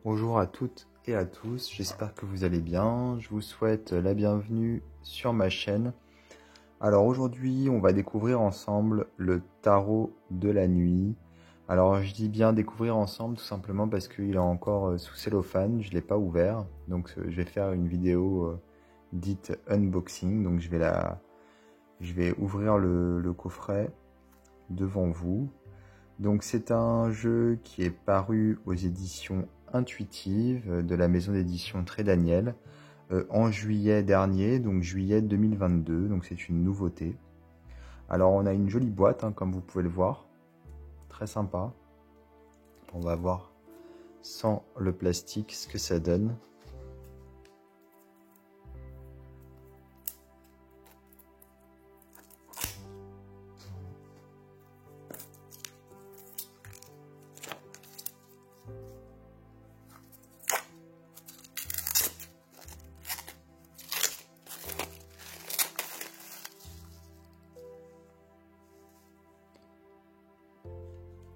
Bonjour à toutes et à tous, j'espère que vous allez bien. Je vous souhaite la bienvenue sur ma chaîne. Alors aujourd'hui, on va découvrir ensemble le tarot de la nuit. Alors je dis bien découvrir ensemble tout simplement parce qu'il est encore sous cellophane, je ne l'ai pas ouvert. Donc je vais faire une vidéo dite unboxing. Donc je vais ouvrir le coffret devant vous. Donc c'est un jeu qui est paru aux éditions Intuitive de la maison d'édition Très Daniel en juillet dernier, donc juillet 2022, donc c'est une nouveauté. Alors on a une jolie boîte, comme vous pouvez le voir, très sympa. On va voir sans le plastique ce que ça donne.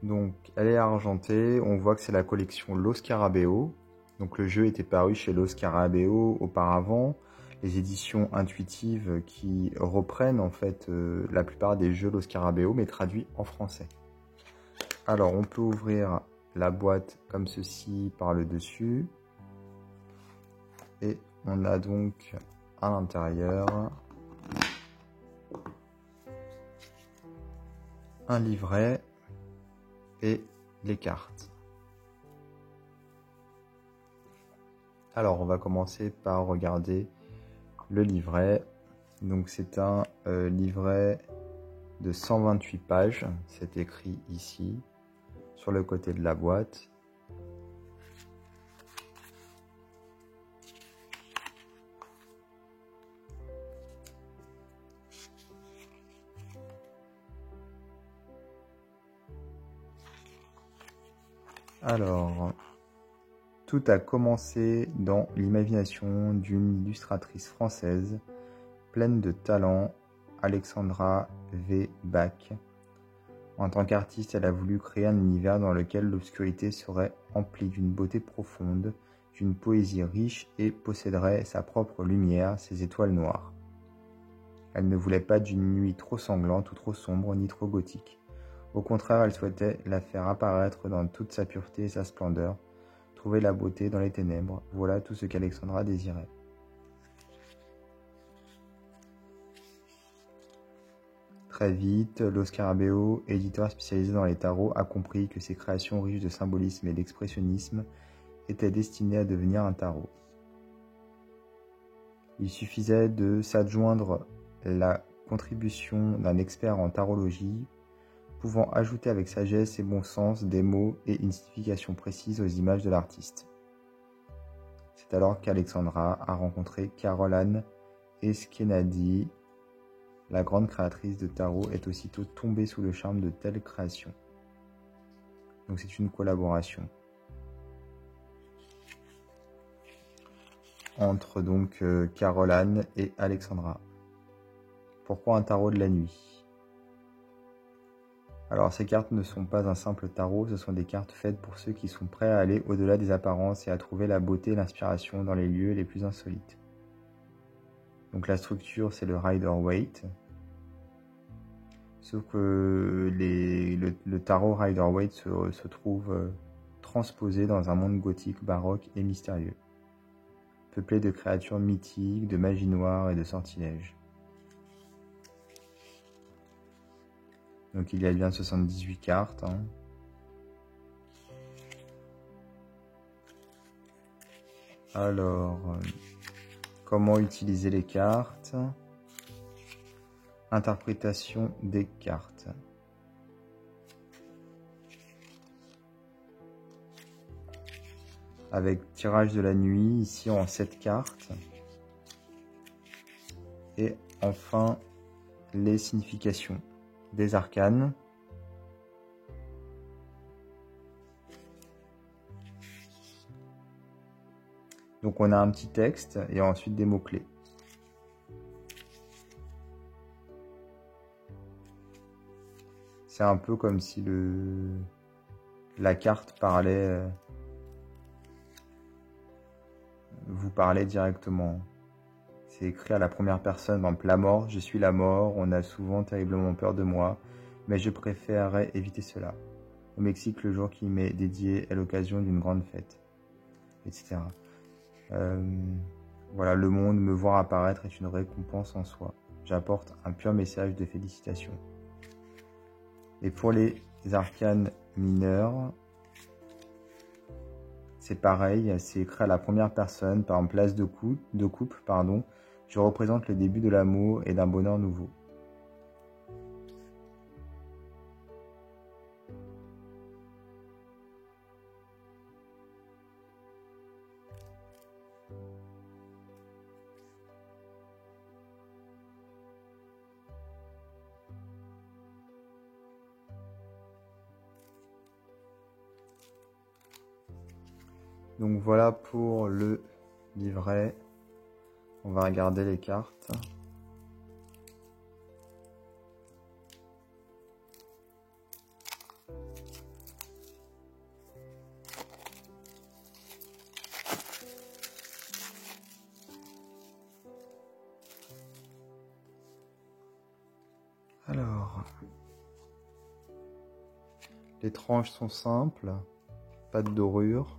Donc elle est argentée, on voit que c'est la collection Los Scarabeo. Donc le jeu était paru chez Los Scarabeo auparavant. Les éditions intuitives qui reprennent en fait la plupart des jeux Los Scarabeo mais traduits en français. Alors on peut ouvrir la boîte comme ceci par le dessus. Et on a donc à l'intérieur un livret et les cartes. Alors on va commencer par regarder le livret. Donc c'est un livret de 128 pages, c'est écrit ici sur le côté de la boîte. Alors, tout a commencé dans l'imagination d'une illustratrice française pleine de talent, Alexandra V. Bach. En tant qu'artiste, elle a voulu créer un univers dans lequel l'obscurité serait emplie d'une beauté profonde, d'une poésie riche et posséderait sa propre lumière, ses étoiles noires. Elle ne voulait pas d'une nuit trop sanglante ou trop sombre, ni trop gothique. Au contraire, elle souhaitait la faire apparaître dans toute sa pureté et sa splendeur, trouver la beauté dans les ténèbres. Voilà tout ce qu'Alexandra désirait. Très vite, Los Scarabeo, éditeur spécialisé dans les tarots, a compris que ses créations riches de symbolisme et d'expressionnisme étaient destinées à devenir un tarot. Il suffisait de s'adjoindre la contribution d'un expert en tarologie, pouvant ajouter avec sagesse et bon sens des mots et une signification précise aux images de l'artiste. C'est alors qu'Alexandra a rencontré Carol Ann Eskenazi. La grande créatrice de tarot est aussitôt tombée sous le charme de telles créations. Donc c'est une collaboration entre donc Carol Ann et Alexandra. Pourquoi un tarot de la nuit? Alors ces cartes ne sont pas un simple tarot, ce sont des cartes faites pour ceux qui sont prêts à aller au-delà des apparences et à trouver la beauté et l'inspiration dans les lieux les plus insolites. Donc la structure c'est le Rider-Waite. Sauf que le tarot Rider-Waite se trouve transposé dans un monde gothique, baroque et mystérieux, peuplé de créatures mythiques, de magie noire et de sortilèges. Donc il y a bien 78 cartes. Alors, comment utiliser les cartes? Interprétation des cartes. Avec tirage de la nuit, ici en 7 cartes. Et enfin, les significations des arcanes. Donc on a un petit texte et ensuite des mots-clés. C'est un peu comme si la carte parlait vous parler directement. C'est écrit à la première personne, par exemple, la mort, je suis la mort, on a souvent terriblement peur de moi, mais je préférerais éviter cela. Au Mexique, le jour qui m'est dédié est l'occasion d'une grande fête, etc. Voilà, le monde, me voir apparaître est une récompense en soi. J'apporte un pur message de félicitations. Et pour les arcanes mineurs, c'est pareil, c'est écrit à la première personne, par exemple, place de coupe, pardon. Je représente le début de l'amour et d'un bonheur nouveau. Donc voilà pour le livret. On va regarder les cartes. Alors, les tranches sont simples, pas de dorure.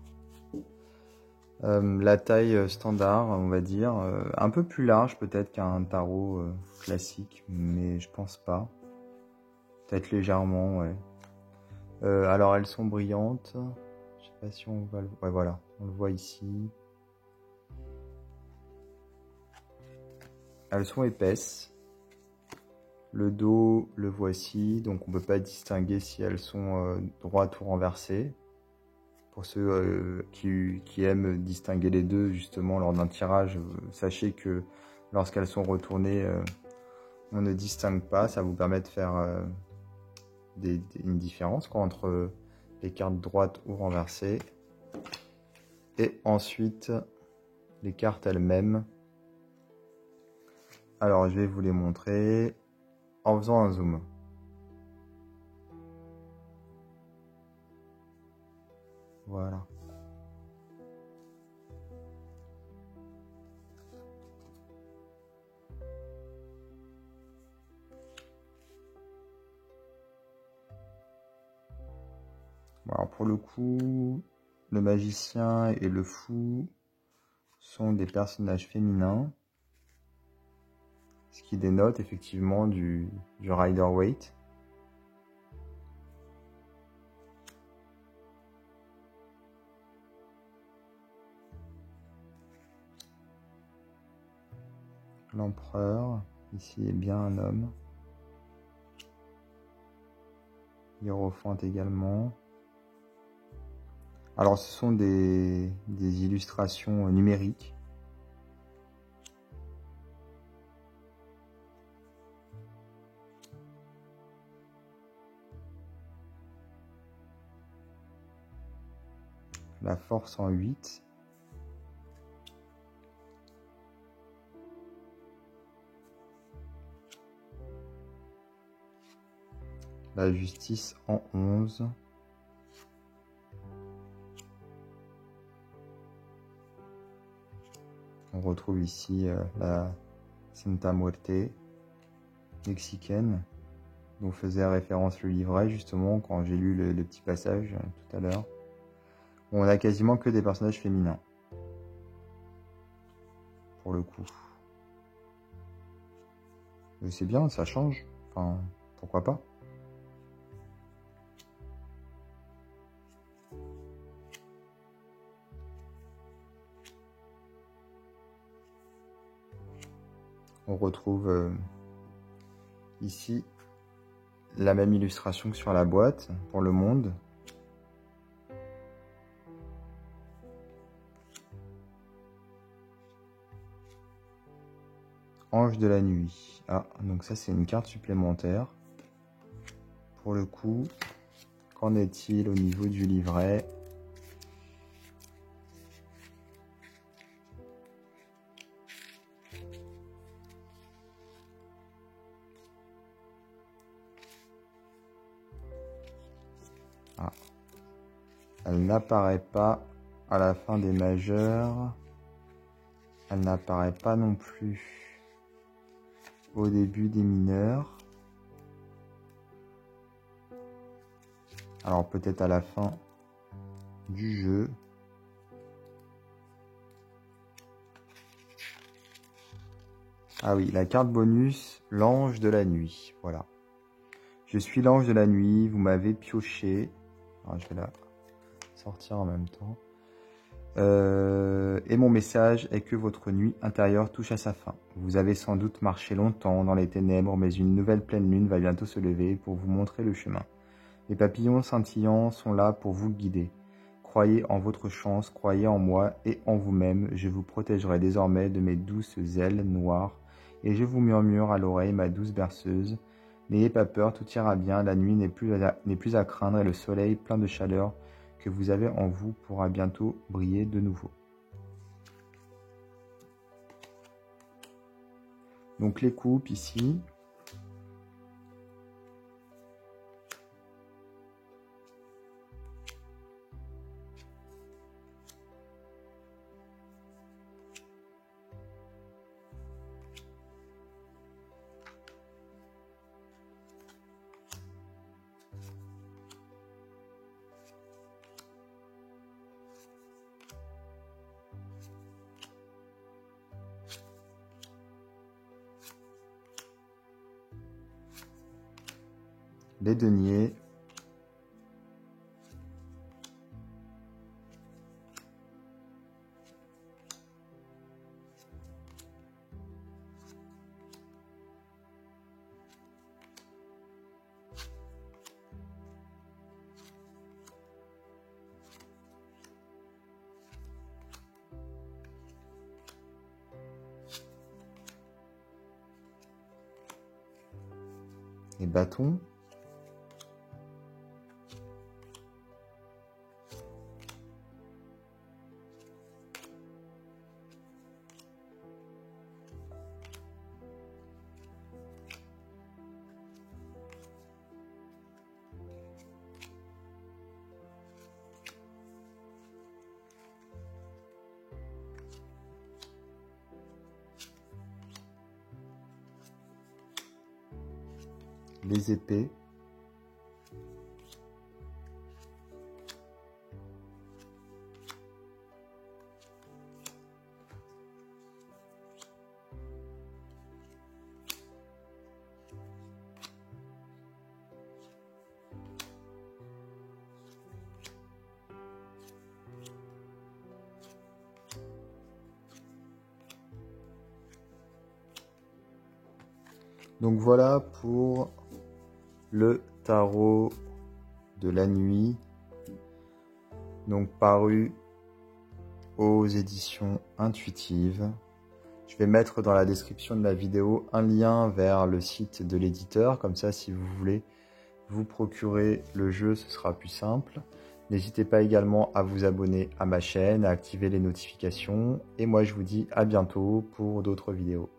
La taille standard, on va dire, un peu plus large peut-être qu'un tarot classique, mais je pense pas. Peut-être légèrement, ouais. Alors elles sont brillantes. Je sais pas si on va le... Ouais, voilà, on le voit ici. Elles sont épaisses. Le dos, le voici, donc on peut pas distinguer si elles sont droites ou renversées. Pour ceux qui aiment distinguer les deux, justement, lors d'un tirage, sachez que lorsqu'elles sont retournées, on ne distingue pas. Ça vous permet de faire une différence entre les cartes droites ou renversées. Et ensuite, les cartes elles-mêmes. Alors, je vais vous les montrer en faisant un zoom. Voilà. Alors pour le coup, le magicien et le fou sont des personnages féminins, ce qui dénote effectivement du Rider-Waite. L'empereur, ici, est bien un homme. Hiérophante également. Alors ce sont des illustrations numériques. La force en 8. La justice en 11. On retrouve ici la Santa Muerte mexicaine, dont faisait référence le livret, justement, quand j'ai lu le petit passage tout à l'heure. On a quasiment que des personnages féminins, pour le coup. Mais c'est bien, ça change. Enfin, pourquoi pas? On retrouve ici la même illustration que sur la boîte pour le monde. Ange de la nuit. Ah, donc ça c'est une carte supplémentaire. Pour le coup, qu'en est-il au niveau du livret ? Ah. Elle n'apparaît pas à la fin des majeurs. Elle n'apparaît pas non plus au début des mineurs. Alors peut-être à la fin du jeu. Ah oui, la carte bonus, l'ange de la nuit. Voilà. Je suis l'ange de la nuit, vous m'avez pioché. Alors, je vais la sortir en même temps. Et mon message est que votre nuit intérieure touche à sa fin. Vous avez sans doute marché longtemps dans les ténèbres, mais une nouvelle pleine lune va bientôt se lever pour vous montrer le chemin. Les papillons scintillants sont là pour vous guider. Croyez en votre chance, croyez en moi et en vous-même. Je vous protégerai désormais de mes douces ailes noires et je vous murmure à l'oreille ma douce berceuse. N'ayez pas peur, tout ira bien, la nuit n'est plus à craindre et le soleil plein de chaleur que vous avez en vous pourra bientôt briller de nouveau. Donc les coupes ici. Les deniers. Les bâtons. Les épées. Donc voilà pour le tarot de la nuit, donc paru aux éditions intuitives. Je vais mettre dans la description de la vidéo un lien vers le site de l'éditeur, comme ça si vous voulez vous procurer le jeu, ce sera plus simple. N'hésitez pas également à vous abonner à ma chaîne, à activer les notifications, et moi je vous dis à bientôt pour d'autres vidéos.